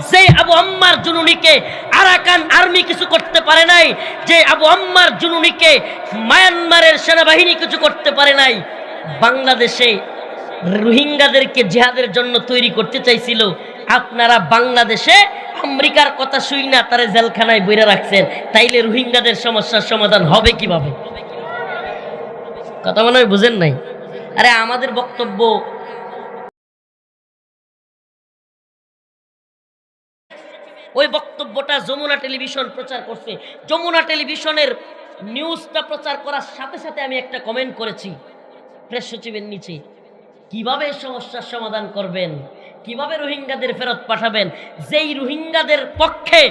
যে আবু আম্মার জুনুনিকে Arakan army কিছু করতে পারে নাই, যে আবু আম্মার জুনুনিকে মায়ানমারের সেনাবাহিনী কিছু করতে পারে নাই, বাংলাদেশে রোহিঙ্গাদেরকে জিহাদের জন্য তৈরি করতে চাইছিল, আপনারা বাংলাদেশে আমেরিকার কথা শুই না তারে জেলখানায় বইরা রাখছেন, তাইলে রোহিঙ্গাদের সমস্যার সমাধান হবে কিভাবে? কথা মনে হয় বুঝেন নাই। আরে আমাদের বক্তব্য ওই বক্তব্যটা যমুনা টেলিভিশন প্রচার করছে। যমুনা টেলিভিশনের নিউজটা প্রচার করার সাথে সাথে আমি একটা কমেন্ট করেছি প্রেস সচিবের নিচে, কিভাবে সমস্যার সমাধান করবেন, কিভাবে রোহিঙ্গাদের ফেরত পাঠাবেন, যেই রোহিঙ্গাদের পক্ষে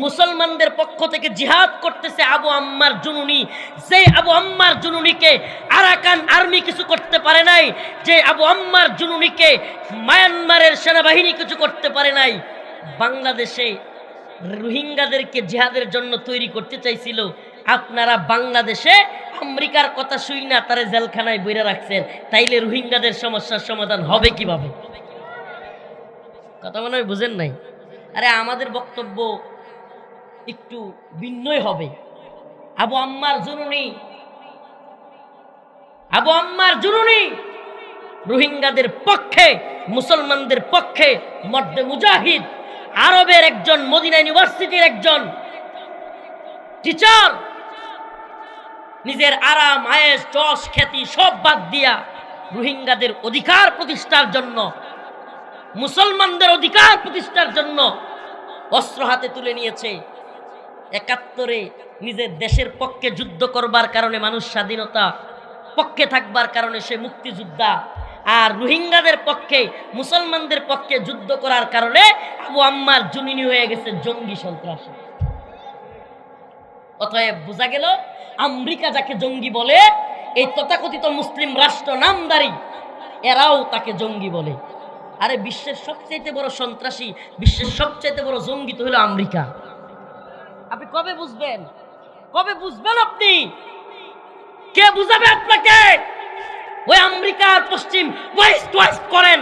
মুসলমানদের পক্ষ থেকে জিহাদ করতেছে আবু আম্মার জুনুনি, যে আবু আম্মার জুনুনিকে আরাকান আর্মি কিছু করতে পারে নাই, যে আবু আম্মার জুনুনিকে মায়ানমারের সেনাবাহিনী কিছু করতে পারে নাই, বাংলাদেশে রোহিঙ্গাদেরকে জিহাদের জন্য তৈরি করতে চাইছিল, আপনারা বাংলাদেশে আমেরিকার কথা শুই না তারে জেলখানায় বইরা রাখছেন, তাইলে রোহিঙ্গাদের সমস্যার সমাধান হবে কিভাবে? কথা মনে হয় বুঝেন নাই। আরে আমাদের বক্তব্য একটু ভিন্নই হবে। আবু আম্মার জুনুনি রোহিঙ্গাদের পক্ষে, মুসলমানদের পক্ষে মর্দে মুজাহিদ, আরবের একজন, মদিনা ইউনিভার্সিটির একজন টিচার, নিজের আরাম আয়েশ যশ খ্যাতি সব বাদ দিয়া রোহিঙ্গাদের অধিকার প্রতিষ্ঠার জন্য, মুসলমানদের অধিকার প্রতিষ্ঠার জন্য অস্ত্র হাতে তুলে নিয়েছে। ৭১ নিজের দেশের পক্ষে যুদ্ধ করবার কারণে মানুষ স্বাধীনতা পক্ষে থাকবার কারণে সে মুক্তিযোদ্ধা, আর রোহিঙ্গাদের পক্ষে, মুসলমানদের পক্ষে যুদ্ধ করার কারণে আবু আম্মার জুনুনি হয়ে গেছে জঙ্গি সন্ত্রাসী। অতএব বোঝা গেল আমেরিকা যাকে জঙ্গি বলে, এই তথাকথিত মুসলিম রাষ্ট্র নামদারি এরাও তাকে জঙ্গি বলে। আরে বিশ্বের সবচেয়ে বড় সন্ত্রাসী, বিশ্বের সবচেয়ে বড় জঙ্গি তো হলো আমেরিকা। আপনি কবে বুঝবেন? কবে বুঝবেন? আপনি কে বুঝাবে আপনাকে? ওই আমেরিকার পশ্চিম ওয়েস্ট করেন,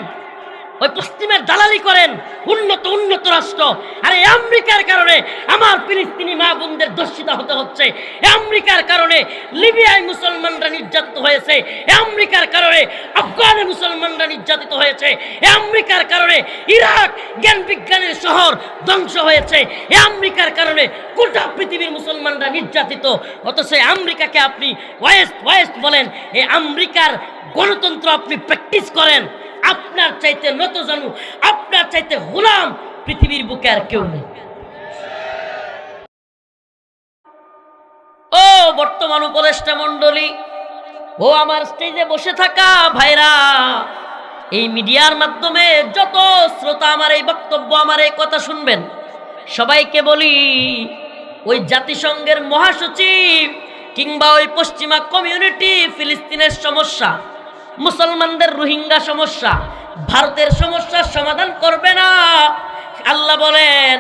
ওই পশ্চিমের দালালি করেন, উন্নত রাষ্ট্র। আর এই আমেরিকার কারণে আমার ফিলিস্তিনি মা বোনদের দর্শিত হতে হচ্ছে। আমেরিকার কারণে লিবিয়ায় মুসলমানরা নির্যাতিত হয়েছে। আমেরিকার কারণে আফগানে মুসলমানরা নির্যাতিত হয়েছে। আমেরিকার কারণে ইরাক জ্ঞান বিজ্ঞানের শহর ধ্বংস হয়েছে। আমেরিকার কারণে গোটা পৃথিবীর মুসলমানরা নির্যাতিত। অথচ আমেরিকাকে আপনি ওয়েস্ট বলেন। এই আমেরিকার গণতন্ত্র আপনি প্র্যাকটিস করেন। আপনার চাইতে নত জানু, আপনার চাইতে গোলাম পৃথিবীর বুকে আর কেউ নেই। ও বর্তমান উপদেষ্টা মণ্ডলী, ও আমার স্টেজে বসে থাকা ভাইরা, এই মিডিয়ার মাধ্যমে যত শ্রোতা আমার এই বক্তব্য, আমার এই কথা শুনবেন, সবাইকে বলি, ওই জাতিসংঘের মহাসচিব কিংবা ওই পশ্চিমা কমিউনিটি ফিলিস্তিনের সমস্যা, মুসলমানদের রোহিঙ্গা সমস্যা, ভারতের সমস্যার সমাধান করবে না। আল্লাহ বলেন,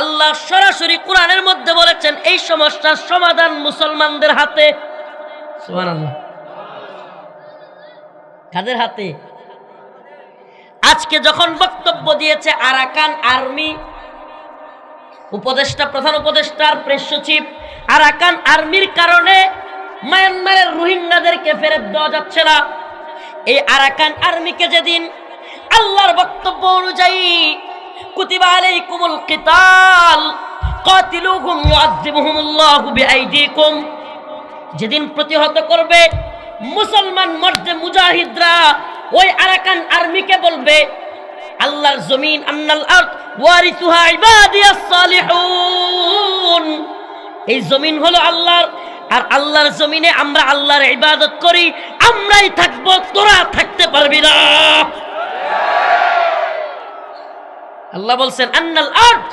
আল্লাহ সরাসরি কোরআনের মধ্যে বলেছেন এই সমস্যার সমাধান মুসলমানদের হাতে। সুবহানাল্লাহ। কাদের হাতে? আজকে যখন বক্তব্য দিয়েছে আরাকান আর্মি উপদেষ্টা, প্রধান উপদেষ্টার প্রেস সচিব, আরাকান আর্মির কারণে মায়ানমারের রোহিঙ্গাদেরকে ফেরত দেওয়া যাচ্ছে না। এই আরাকান আর্মিকে যেদিন আল্লাহর বক্তব্য অনুযায়ী কুতিবা আলাইকুমুল কিতাল কাতিলুহুম ইউআযিবুহুমুল্লাহু বিআইদিকুম, যেদিন প্রতিহত করবে মুসলমান মর্দে মুজাহিদরা, ওই আরাকান আর্মিকে বলবে আল্লাহর জমিন, আন্নাল আরদ ওয়ারিসুহা ইবাদিয়াস সালিহুন, এই জমিন হলো আল্লাহর, আর আল্লাহর জমিনে আমরা আল্লাহর ইবাদত করি, আমরাই থাকবো, তোরা থাকতে পারবি না। আল্লাহ বলছেন আন্নাল আরদ,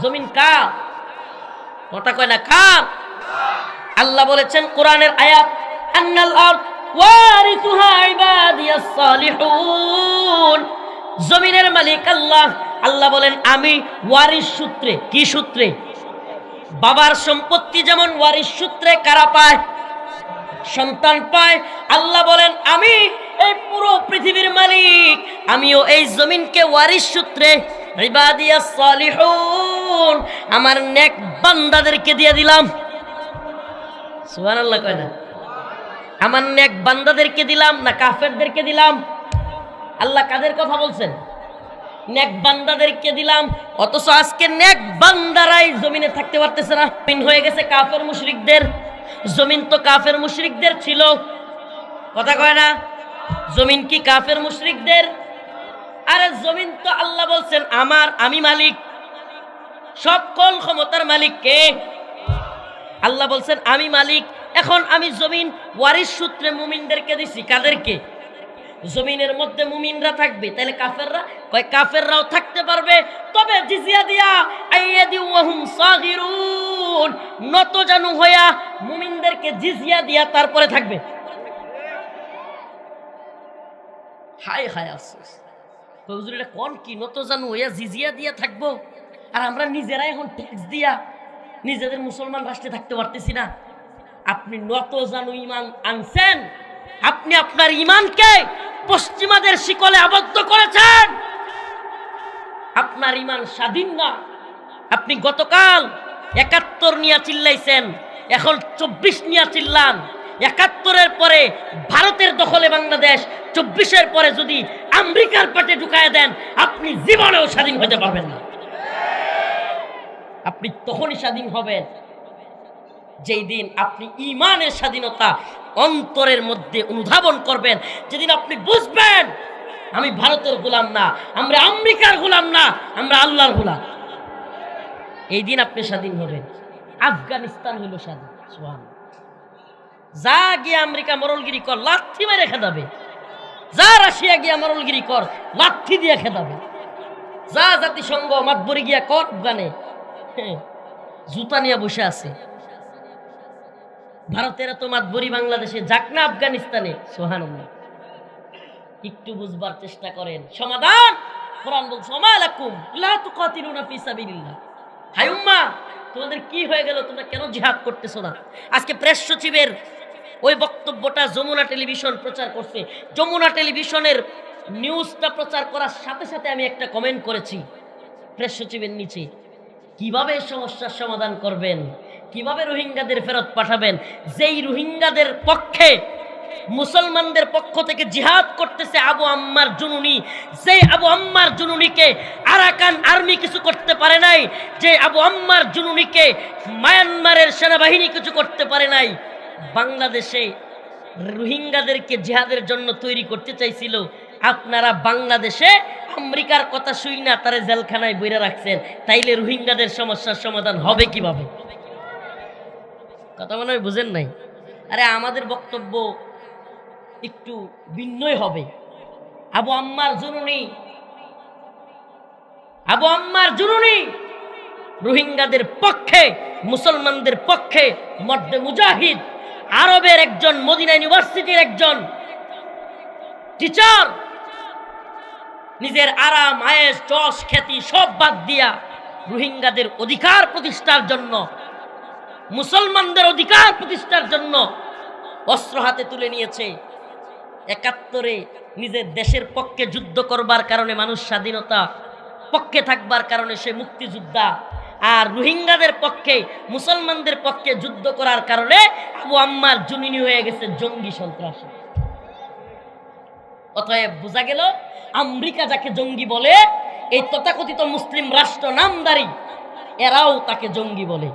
জমিন কার? কথা কয় না, কার? আল্লাহ বলেছেন কোরআনের আয়াত, আন্নাল আরদ ওয়ারিসুহা ইবাদিয়াস সালিহুন, জমিনের মালিক আল্লাহ। আল্লাহ বলেন আমি ওয়ারিস সূত্রে, কি সূত্রে? বাবার সম্পত্তি যেমন ওয়ারিস সূত্রে কারা পায়? সন্তান পায়। আল্লাহ বলেন আমি এই পুরো পৃথিবীর মালিক, আমিও এই জমিনকে ওয়ারিস সূত্রে ইবাদিয়াস সালিহুন, আমার নেক বান্দাদেরকে দিয়ে দিলাম। সুবহানাল্লাহ কয় না? আমার নেক বান্দাদেরকে দিলাম না কাফেরদেরকে দিলাম? আল্লাহ কাদের কথা বলছেন? নেক বান্দাদেরকে দিলাম। অথচ আজকে নেক বান্দারাই জমিনে থাকতে পারতেছে না। জমিন হয়ে গেছে কাফের মুশরিকদের। জমিন তো কাফের মুশরিকদের ছিল, কথা কয় না? জমিন কি কাফের মুশরিকদের? আরে জমিন তো আল্লাহ বলছেন আমার, আমি মালিক, সকল ক্ষমতার মালিক কে? আল্লাহ বলছেন আমি মালিক। এখন আমি জমিন ওয়ারিশ সূত্রে মুমিনদেরকে দিছি। কাদেরকে? জমিনের মধ্যে মুমিনরা থাকবে, তাহলে কাফেররা? কয় কাফেররাও থাকতে পারবে, তবে জিজিয়া দিয়া আইয়াদি ওয়াহুম সাগিরুন, নত জানু হইয়া মুমিনদেরকে জিজিয়া দিয়া তারপরে থাকবে। হায় হায় আফসোস, হুজুর এটা কোন কি? নত জানু হইয়া জিজিয়া দিয়া থাকবো, আর আমরা নিজেরা এখন ট্যাক্স দিয়া নিজেদের মুসলমান রাষ্ট্রে থাকতে পারতেছি না। আপনি নত জানু ইমান আনছেন, আপনি আপনার ইমানকে পশ্চিমাদের শিকলে আবদ্ধ করেছেন। আপনার ইমান স্বাধীন না। আপনি গতকাল ৭১ নিয়ে চিল্লাইছেন, এখন ২৪ নিয়ে চিল্লান। ৭১-এর পরে ভারতের দখলে বাংলাদেশ, ২৪-এর পরে যদি আমেরিকার পেটে ঢুকায় দেন, আপনি জীবনেও স্বাধীন হতে পারবেন না। আপনি তখনই স্বাধীন হবেন যেই দিন আপনি ঈমানের স্বাধীনতা অন্তরের মধ্যে অনুধাবন করবেন, যেদিন আপনি বুঝবেন আমি ভারতের গোলাম না, আমরা আমেরিকার গোলাম না, আমরা আল্লাহর গোলাম। এই দিন আপনি স্বাধীন হবেন। আফগানিস্তান হইল স্বাধীন। সুবহানাল্লাহ। যা গিয়ে আমেরিকা মরলগিরি কর, লাথি মেরে খেদাবে। যা রাশিয়া গিয়া মরলগিরি কর, লাথি দিয়ে খেদাবে। যা জাতিসংঘ মাতবরি গিয়া কর, আফগানে জুতা নিয়ে বসে আছে। ভারতের তো মাতবরি বাংলাদেশে, যাক না আফগানিস্তানে। সুবহানাল্লাহ। একটু বুঝবার চেষ্টা করেন। সমাধান কোরআন বলছে ওমা লাকুম লা তুকাতিলুনা ফি সাবিলিল্লাহ। হাই উম্মাহ, তোমাদের কি হয়ে গেল? তোমরা কেন জিহাদ করতেছো না? আজকে প্রেস সচিবের ওই বক্তব্যটা যমুনা টেলিভিশন প্রচার করছে। যমুনা টেলিভিশনের নিউজটা প্রচার করার সাথে সাথে আমি একটা কমেন্ট করেছি প্রেস সচিবের নিচে, কিভাবে সমস্যার সমাধান করবেন, কিভাবে রোহিঙ্গাদের ফেরত পাঠাবেন? যেই রোহিঙ্গাদের পক্ষে মুসলমানদের পক্ষ থেকে জিহাদ করতেছে আবু আম্মার জুনুনি, যে আবু আম্মার জুনুনিকে আরাকান আর্মি কিছু করতে পারে নাই, যে আবু আম্মার জুনুনিকে মায়ানমারের সেনাবাহিনী কিছু করতে পারে নাই, বাংলাদেশে রোহিঙ্গাদেরকে জিহাদের জন্য তৈরি করতে চাইছিল। আপনারা বাংলাদেশে আমেরিকার কথা শুই না তারা জেলখানায় বইরা রাখছেন, তাইলে রোহিঙ্গাদের সমস্যার সমাধান হবে কিভাবে? কথা মনে হয় বুঝেন নাই। আরে আমাদের বক্তব্য একটু ভিন্নই হবে। আবু আম্মার জুনুনি রোহিঙ্গাদের পক্ষে, মুসলমানদের পক্ষে মর্দে মুজাহিদ, আরবের একজন, মদিনা ইউনিভার্সিটির একজন টিচার, নিজের আরাম আয়েশ যশ খ্যাতি সব বাদ দিয়া রোহিঙ্গাদের অধিকার প্রতিষ্ঠার জন্য, মুসলমানদের অধিকার প্রতিষ্ঠার জন্য অস্ত্র হাতে তুলে নিয়েছে। ৭১-এ নিজের দেশের পক্ষে যুদ্ধ করবার কারণে মানুষ স্বাধীনতা পক্ষে থাকবার কারণে সে মুক্তিযোদ্ধা, আর রোহিঙ্গাদের পক্ষে, মুসলমানদের পক্ষে যুদ্ধ করার কারণে আবু আম্মার জুনুনি হয়ে গেছে জঙ্গি সন্ত্রাসী। অতএব বোঝা গেল আমেরিকা যাকে জঙ্গি বলে, এই তথাকথিত মুসলিম রাষ্ট্র নামদারি এরাও তাকে জঙ্গি বলে।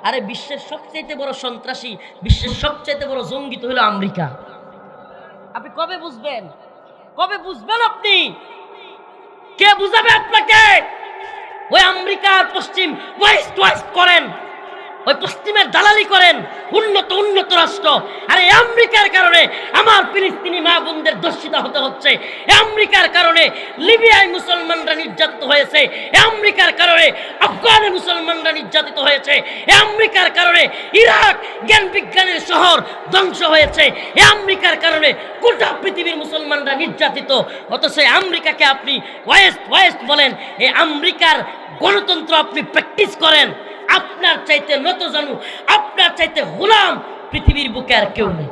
আরে বিশ্বের সবচেয়ে বড় সন্ত্রাসী, বিশ্বের সবচেয়ে বড় জঙ্গি তো হলো আমেরিকা। আপনি কবে বুঝবেন? কবে বুঝবেন? আপনি কে বুঝাবে আপনাকে? ওই আমেরিকার পশ্চিম ওয়েস্ট করেন, ওই পশ্চিমের দালালি করেন, উন্নত রাষ্ট্র। আর এই আমেরিকার কারণে আমার ফিলিস্তিনি মা বোনদের দর্শিতা হতে হচ্ছে। আমেরিকার কারণে লিবিয়ায় মুসলমানরা নির্যাতিত হয়েছে। আমেরিকার কারণে আফগানে মুসলমানরা নির্যাতিত হয়েছে। আমেরিকার কারণে ইরাক জ্ঞান বিজ্ঞানের শহর ধ্বংস হয়েছে। আমেরিকার কারণে গোটা পৃথিবীর মুসলমানরা নির্যাতিত। অথচ আমেরিকাকে আপনি ওয়েস্ট বলেন। এই আমেরিকার গণতন্ত্র আপনি প্র্যাকটিস করেন। আপনার চাইতে নত জানু, আপনার চাইতে গোলাম পৃথিবীর বুকে আর কেউ নেই।